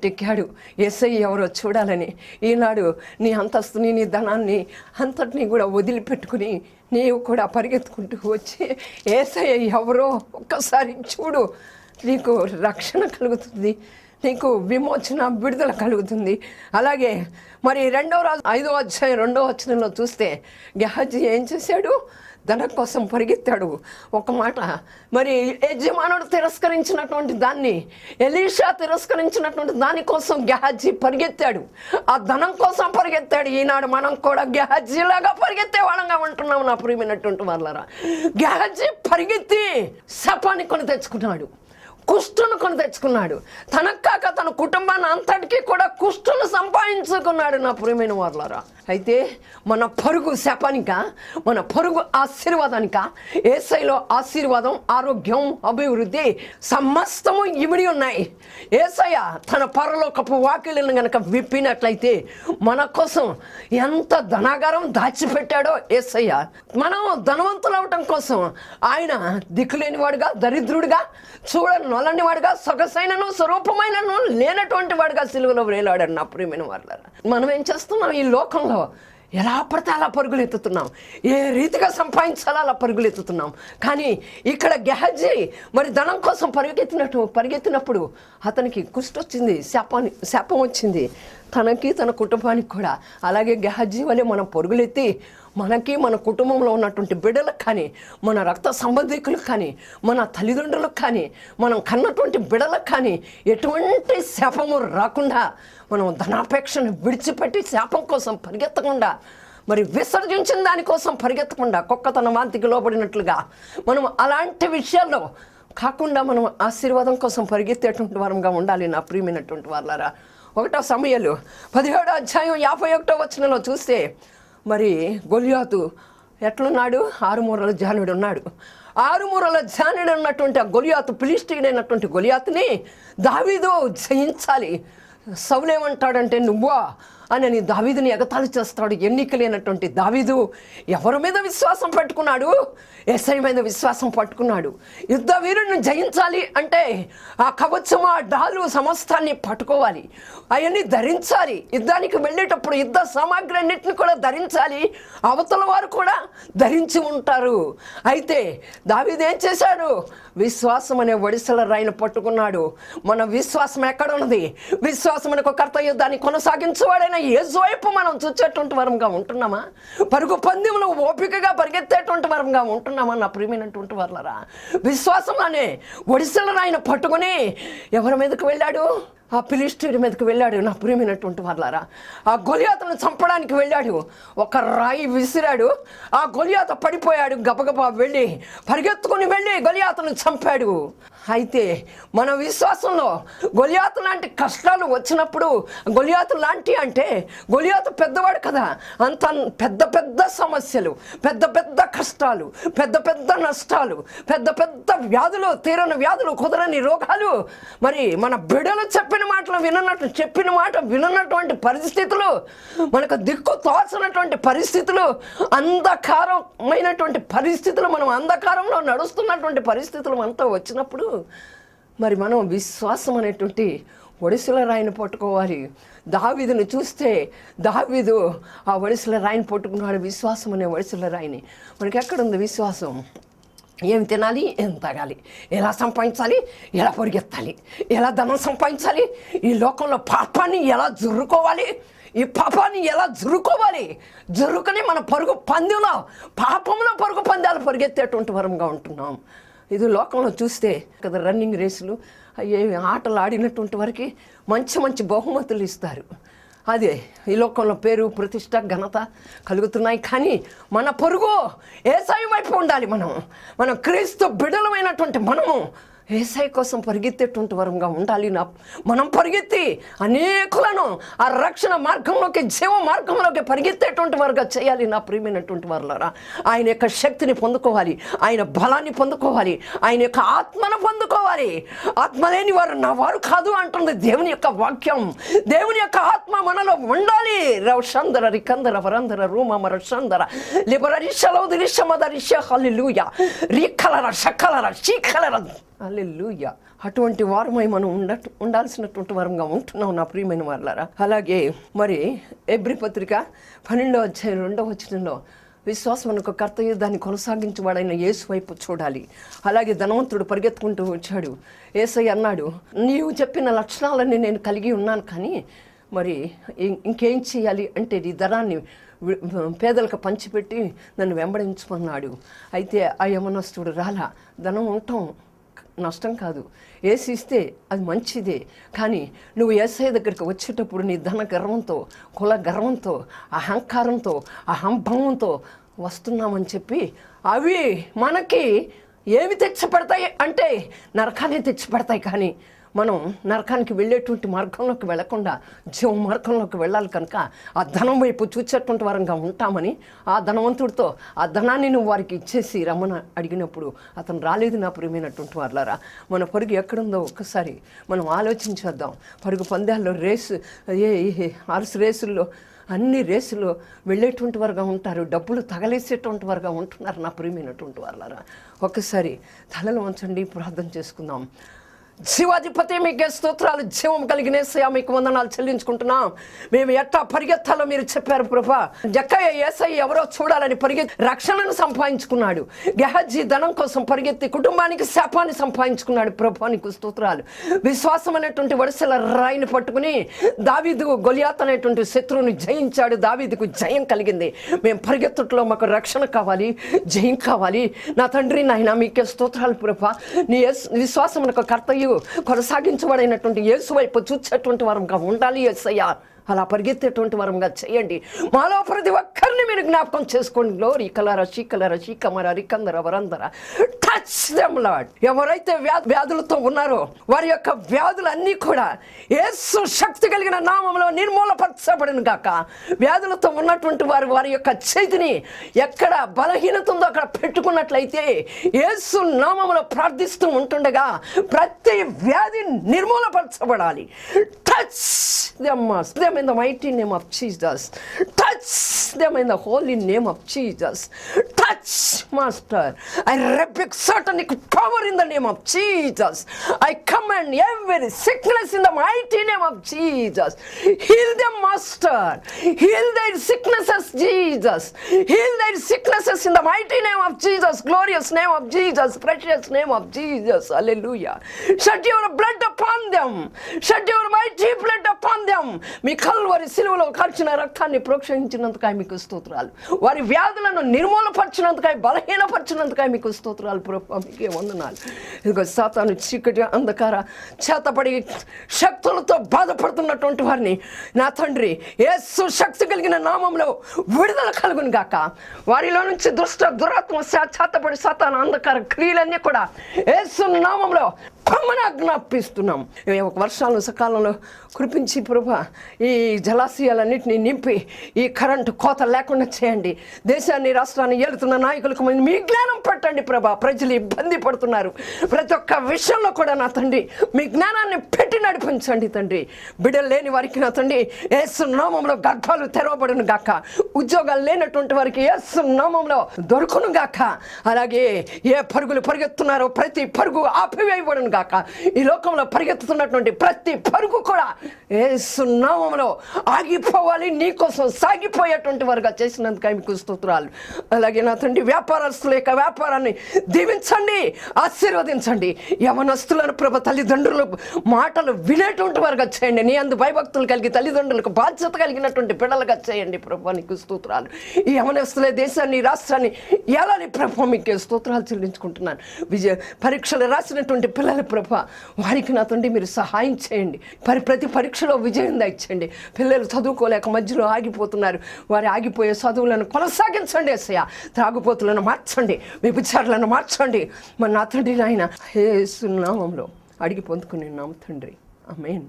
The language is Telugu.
మెట్టెక్కాడు యేసయ్య ఎవరో చూడాలని. ఈనాడు నీ అంతస్తుని నీ ధనాన్ని అంతటినీ కూడా వదిలిపెట్టుకుని నీవు కూడా పరిగెత్తుకుంటూ వచ్చి యేసయ్య ఎవరో ఒక్కసారి చూడు, నీకు రక్షణ కలుగుతుంది, నీకు విమోచన విడుదల కలుగుతుంది. అలాగే మరి 2వ రాజు 5వ అధ్యాయం 2వ వచనంలో చూస్తే గెహజీ ఏం చేశాడు? ధనం కోసం పరిగెత్తాడు. ఒక మాట, మరి యజమానుడు తిరస్కరించినటువంటి దాన్ని, ఎలీషా తిరస్కరించినటువంటి దానికోసం గెహజీ పరిగెత్తాడు, ఆ ధనం కోసం పరిగెత్తాడు. ఈనాడు మనం కూడా గెహజీలాగా పరిగెత్తే వాళ్ళంగా ఉంటున్నాం నా ప్రియమైనటువంటి వాళ్ళరా. గెహజీ పరిగెత్తి శాపాన్ని కొని తెచ్చుకున్నాడు, కుష్టును కొని తెచ్చుకున్నాడు. తనకు కాక తన కుటుంబాన్ని అంతటికీ కూడా కుష్టును సంపాదించుకున్నాడు నా ప్రియమైన వాళ్ళరా. అయితే మన పరుగు శాపానిక, మన పరుగు ఆశీర్వాదానిక? యేసయ్యలో ఆశీర్వాదం, ఆరోగ్యం, అభివృద్ధి సమస్తము ఇమిడి ఉన్నాయి. యేసయ్య తన పరలోకపు వాకిళ్ళను గనక విప్పినట్లయితే మన కోసం ఎంత ధనాగారం దాచిపెట్టాడో యేసయ్య. మనం ధనవంతులు అవటం కోసం ఆయన దిక్కులేనివాడుగా, దరిద్రుడిగా, నొల్లని వాడుగా, సొగసైనను స్వరూపమైనను లేనటువంటి వాడుగా సిలువలో వేలాడాడు నా ప్రియమైన వాళ్ళరా. మనం ఏం చేస్తున్నాం? ఈ లోకంలో ఎలా పడితే అలా పరుగులు ఎత్తుతున్నాం, ఏ రీతిగా సంపాదించాలో అలా పరుగులు ఎత్తుతున్నాం. కానీ ఇక్కడ గెహజీ మరి ధనం కోసం పరిగెత్తినప్పుడు అతనికి కుష్టు వచ్చింది, శాపం వచ్చింది, తనకి తన కుటుంబానికి కూడా. అలాగే గెహజీ వలె మనం పరుగులెత్తి మనకి, మన కుటుంబంలో ఉన్నటువంటి బిడ్డలకు కానీ, మన రక్త సంబంధికులకు కానీ, మన తల్లిదండ్రులకు కానీ, మనం కన్నటువంటి బిడ్డలకు కానీ ఎటువంటి శాపము రాకుండా మనం ధనాపేక్షను విడిచిపెట్టి శాపం కోసం పరిగెత్తకుండా, మరి విసర్జించిన దానికోసం పరిగెత్తకుండా, కుక్క తన వాంతికి లోబడినట్లుగా మనం అలాంటి విషయాల్లో కాకుండా మనం ఆశీర్వాదం కోసం పరిగెత్తేటువంటి వారంగా ఉండాలి నా ప్రియమైనటువంటి వాళ్ళారా. 1వ సమూయేలు 17వ అధ్యాయం 51వ వచనంలో చూస్తే మరి గొలియాతు ఎట్లున్నాడు? 6 మూరల జానుడు ఉన్నాడు. 6 మూరల జానుడు ఉన్నటువంటి ఆ గొలియాతు, ఫిలిష్తీయుడైనటువంటి గొలియాతుని దావీదు జయించాలి. సౌలేమంటాడంటే నువ్వా అని దావీదుని ఎగతాళి చేస్తాడు. ఎన్నిక లేనటువంటి దావీదు ఎవరి మీద విశ్వాసం పట్టుకున్నాడు? యేసయ్య మీద విశ్వాసం పట్టుకున్నాడు. యుద్ధ వీరుడిని జయించాలి అంటే ఆ కవచము, ఆ డాలు సమస్తాన్ని పట్టుకోవాలి, అవన్నీ ధరించాలి. యుద్ధానికి వెళ్ళేటప్పుడు యుద్ధ సామాగ్రి అన్నింటిని కూడా ధరించాలి. అవతల వారు కూడా ధరించి ఉంటారు. అయితే దావీదు ఏం చేశాడు? విశ్వాసం అనే ఒడిసెల రాయిని పట్టుకున్నాడు. మన విశ్వాసం ఎక్కడ ఉన్నది? విశ్వాసం అనే కర్త యుద్ధాన్ని కొనసాగించేవాడైన యేసు వైపు మనం చూసేటువంటి వరంగా ఉంటున్నామా? పరుగు పందెంలో ఓపికగా పరిగెత్తేటువంటి వరంగా ఉంటున్నామా నా ప్రియమైనటువంటి వాళ్ళరా? విశ్వాసం అనే ఒడిసెల రాయిని పట్టుకుని ఎవరి మీదకు వెళ్ళాడు? ఆ ఫిలిష్తీయుడి మీదకి వెళ్ళాడు నా ప్రియమైనటువంటి వాళ్ళారా. ఆ గొలియాతును చంపడానికి వెళ్ళాడు. ఒక రాయి విసిరాడు, ఆ గొలియాత పడిపోయాడు. గబగబా వెళ్ళి పరిగెత్తుకుని వెళ్ళి గొలియాతును చంపాడు. అయితే మన విశ్వాసంలో గొలియాతు లాంటి కష్టాలు వచ్చినప్పుడు, గొలియాతు లాంటి అంటే గొలియాతు పెద్దవాడు కదా, అంత పెద్ద పెద్ద సమస్యలు, పెద్ద పెద్ద కష్టాలు, పెద్ద పెద్ద నష్టాలు, పెద్ద పెద్ద వ్యాధులు, తీరని వ్యాధులు, కుదరని రోగాలు, మరి మన బిడ్డలు చెప్పిన మాటలు చెప్పిన మాట విననటువంటి పరిస్థితులు, మనకు దిక్కు తోచనటువంటి పరిస్థితులు, అంధకారమైనటువంటి పరిస్థితులు, మనం అంధకారంలో నడుస్తున్నటువంటి పరిస్థితులు అంతా వచ్చినప్పుడు మరి మనం విశ్వాసం అనేటువంటి ఒడిసెల రాయిని పట్టుకోవాలి. దావీదుని చూస్తే దావీదు ఆ ఒడిసెల రాయిని పట్టుకున్నాడు, విశ్వాసం అనే ఒడిసెల రాయిని. మనకి ఎక్కడుంది విశ్వాసం? ఏం తినాలి, ఏం తాగాలి, ఎలా సంపాదించాలి, ఎలా పరిగెత్తాలి, ఎలా ధనం సంపాదించాలి, ఈ లోకంలో పాపాన్ని ఎలా జుర్రుకోవాలి, ఈ పాపాన్ని ఎలా జురుకుని మన పరుగు పందెంలో, పాపంలో పరుగు పందాలు పరిగెత్తేటువంటి వరంగా ఉంటున్నాం. ఇది లోకంలో చూస్తే కదా, రన్నింగ్ రేసులు ఆటలు ఆడినటువంటి వారికి మంచి మంచి బహుమతులు ఇస్తారు. అదే ఈ లోకంలో పేరు, ప్రతిష్ట, ఘనత కలుగుతున్నాయి. కానీ మన పరుగు యేసయ్య వైపు ఉండాలి. మనం క్రీస్తు బిడ్డలమైనటువంటి మనము యేసయ్య కోసం పరిగెత్తేటువంటి వరంగా ఉండాలి. మనం పరిగెత్తి అనేకులను ఆ రక్షణ మార్గంలోకి, జీవ మార్గంలోకి పరిగెత్తేటువంటి వారుగా చేయాలి నా ప్రియమైనటువంటి వారులారా. ఆయన యొక్క శక్తిని పొందుకోవాలి, ఆయన బలాన్ని పొందుకోవాలి, ఆయన యొక్క ఆత్మను పొందుకోవాలి. ఆత్మ లేని వారు నా వారు కాదు అంటుంది దేవుని యొక్క వాక్యం. దేవుని యొక్క ఆత్మ మనలో ఉండాలి. రవశందర రికందర వరందర రూమర షందర లిబరరిషలౌదిరిషమదరిష హల్లెలూయా రిఖలర షకలర షిఖలర హల్లెలూయా అటువంటి వారమై మనం ఉండాల్సినటువంటి వారంగా ఉంటున్నాం నా ప్రియమైన వారలారా. అలాగే మరి ఎబ్రీ పత్రిక 12వ అధ్యాయం 2వ వచనంలో విశ్వాసం అనుకో కర్తయ్య దాన్ని కొనసాగించేవాడైన యేసు వైపు చూడాలి. అలాగే ధనవంతుడు పరిగెత్తుకుంటూ వచ్చాడు. యేసయ్య అన్నాడు, నీవు చెప్పిన లక్షణాలన్నీ నేను కలిగి ఉన్నాను, కానీ మరి ఇంకేం చేయాలి అంటే నీ ధనాన్ని పేదలకు పంచిపెట్టి నన్ను వెంబడించమన్నాడు. అయితే ఆ యవనస్తుడు రాలా. ధనం ఉండటం నష్టం కాదు, ఏసి ఇస్తే అది మంచిదే, కానీ నువ్వు యేసయ్య దగ్గరికి వచ్చేటప్పుడు నీ ధన గర్వంతో, కుల గర్వంతో, అహంకారంతో, అహంభావంతో వస్తున్నామని చెప్పి అవి మనకి ఏమి తెచ్చిపెడతాయి అంటే నరకాన్ని తెచ్చిపెడతాయి. కానీ మనం నరకానికి వెళ్ళేటువంటి మార్గంలోకి వెళ్లకుండా జీవ మార్గంలోకి వెళ్ళాలి కనుక ఆ ధనం వైపు చూసేటువంటి వారంగా ఉంటామని ఆ ధనవంతుడితో ఆ ధనాన్ని నువ్వు వారికి ఇచ్చేసి రమ్మని అడిగినప్పుడు అతను రాలేదు. నా ప్రియమైనటువంటి వారులారా, మన పరుగు ఎక్కడుందో ఒక్కసారి మనం ఆలోచించేద్దాం. పరుగు పందాల్లో హార్స్ రేసుల్లో అన్ని రేసుల్లో వెళ్ళేటువంటి వారుగా ఉంటారు, డబ్బులు తగలేసేటువంటి వారుగా ఉంటున్నారు. నా ప్రియమైనటువంటి వారులారా, ఒక్కసారి తలలు వంచండి, ప్రార్థన చేసుకుందాం. జీవాధిపతి మీకే స్తోత్రాలు, జీవం కలిగిన యేసయ్య మీకు వందనాలు చెల్లించుకుంటున్నాం. మేము ఎట్లా పరిగెత్తాలో మీరు చెప్పారు ప్రభా. జక్కయ్య యేసయ్య ఎవరో చూడాలని పరిగెత్తి రక్షణను సంపాదించుకున్నాడు. గెహజీ ధనం కోసం పరిగెత్తి కుటుంబానికి శాపాన్ని సంపాదించుకున్నాడు. ప్రభా నీకు స్తోత్రాలు. విశ్వాసం అనేటువంటి వరుసల రాయిని పట్టుకుని దావీదు గొలియాత్ అనేటువంటి శత్రువుని జయించాడు. దావీదుకు జయం కలిగింది. మేము పరిగెత్తుట్లో మాకు రక్షణ కావాలి, జయం కావాలి. నా తండ్రి నాయన మీకే స్తోత్రాలు ప్రభా. నీ విశ్వాసమునకు కర్తయ్య కొనసాగించబడినటువంటి యేసు వైపు చూసేటువంటి వారంగా ఉండాలి యేసయ్య. అలా పరిగెత్తేటువంటి వరంగా చేయండి. మాలో ప్రతి ఒక్కరిని మీరు జ్ఞాపకం చేసుకోండి. గ్లోరీ కలర శీకలర శీకమర రికందర వరందర టచ్ దెమ్ లార్డ్. ఎవరైతే వ్యాధులతో ఉన్నారో వారి యొక్క వ్యాధులన్నీ కూడా యేసు శక్తి కలిగిన నామంలో నిర్మూలపరచబడిన గాక. వ్యాధులతో ఉన్నటువంటి వారి యొక్క చేతిని ఎక్కడ బలహీనత ఉందో అక్కడ పెట్టుకున్నట్లయితే యేసు నామంలో ప్రార్థిస్తూ ఉంటుండగా ప్రతి వ్యాధి నిర్మూలపరచబడాలి. Touch them, them in the mighty name of Jesus. Touch them in the holy name of Jesus. Touch, Master. I rebuke satanic power in the name of Jesus. I command every sickness in the mighty name of Jesus. Heal them, Master. Heal their sicknesses, Jesus. Heal their sicknesses in the mighty name of Jesus. Glorious name of Jesus. Precious name of Jesus. Hallelujah. Shed your blood upon them. Shed your mighty blood upon them. Me Calvary సిలువలో కార్చిన రక్తాన్ని ప్రోక్షించినందుకై మీకు స్తోత్రాలు. వారి వ్యాధులను నిర్మూలపరిచినందుకై, బలహీనపరిచినందుకై మీకు స్తోత్రాలు ప్రభువా. మీకే వందనాలు. ఇదిగో సాతాను చీకటి అంధకార చేతపడి శక్తులతో బాధపడుతున్నటువంటి వారిని నా తండ్రి యేసు శక్తి కలిగిన నామంలో విడుదల కలుగును గాక. వారిలో నుంచి దురాత్మ చేతపడి సాతాను అంధకార క్రియలన్నీ కూడా యేసు నామంలో ఆజ్ఞాపిస్తున్నాం. వర్షాలను సకాలంలో కురిపించి ప్రభా ఈ జలాశయాలన్నింటినీ నింపి ఈ కరెంటు కోత లేకుండా చేయండి. దేశాన్ని రాష్ట్రాన్ని ఏలుతున్న నాయకులకు మీ జ్ఞానం పెట్టండి ప్రభా. ప్రజలు ఇబ్బంది పడుతున్నారు. ప్రతి ఒక్క విషయంలో కూడా నా తండ్రి మీ జ్ఞానాన్ని పెట్టి నడిపించండి తండ్రి. బిడ్డలు లేని వారికి నా తండ్రి యేసు నామంలో గర్భాలు తెరవబడును గాక. ఉద్యోగాలు లేనటువంటి వారికి యేసు నామంలో దొరుకును గాక. అలాగే ఏ పరుగులు పరిగెత్తున్నారో ప్రతి పరుగు ఆపివేయబడును గాక. ఈ లోకంలో పరిగెత్తుతున్నటువంటి ప్రతి పరుగు కూడా యేసు నామములో ఆగిపోవాలి. నీకోసం సాగిపోయేటువంటి వారుగా చేసినందుకు మీకు స్తోత్రాలు. అలాగే నా తండ్రి వ్యాపారస్తుల యొక్క వ్యాపారాన్ని దీవించండి, ఆశీర్వదించండి. యవనస్తులను ప్రభు తల్లిదండ్రులు మాటలు వినేటువంటి వారుగా చేయండి. నీ అందు భయభక్తులు కలిగి తల్లిదండ్రులకు బాధ్యత కలిగినటువంటి బిడ్డలుగా చేయండి ప్రభు. నీకు స్తోత్రాలు. ఈ యవనస్తులే దేశాన్ని రాష్ట్రాన్ని ఏలాని ప్రభు మీకు స్తోత్రాలు చెల్లించుకుంటున్నాను. పరీక్షలు రాసినటువంటి పిల్లల ప్రభా వారికి నా తండ్రి మీరు సహాయం చేయండి. ప్రతి పరీక్షలో విజయం దయచేయండి. పిల్లలు చదువుకోలేక మధ్యలో ఆగిపోతున్నారు. వారి ఆగిపోయే చదువులను కొనసాగించండి యేసయ్య. త్రాగుపోతులను మార్చండి, వ్యభిచారులను మార్చండి. మన నా తండ్రి నాయన యేసు నామములో అడిగి పొందుకుని నామ తండ్రి, ఆమేన్.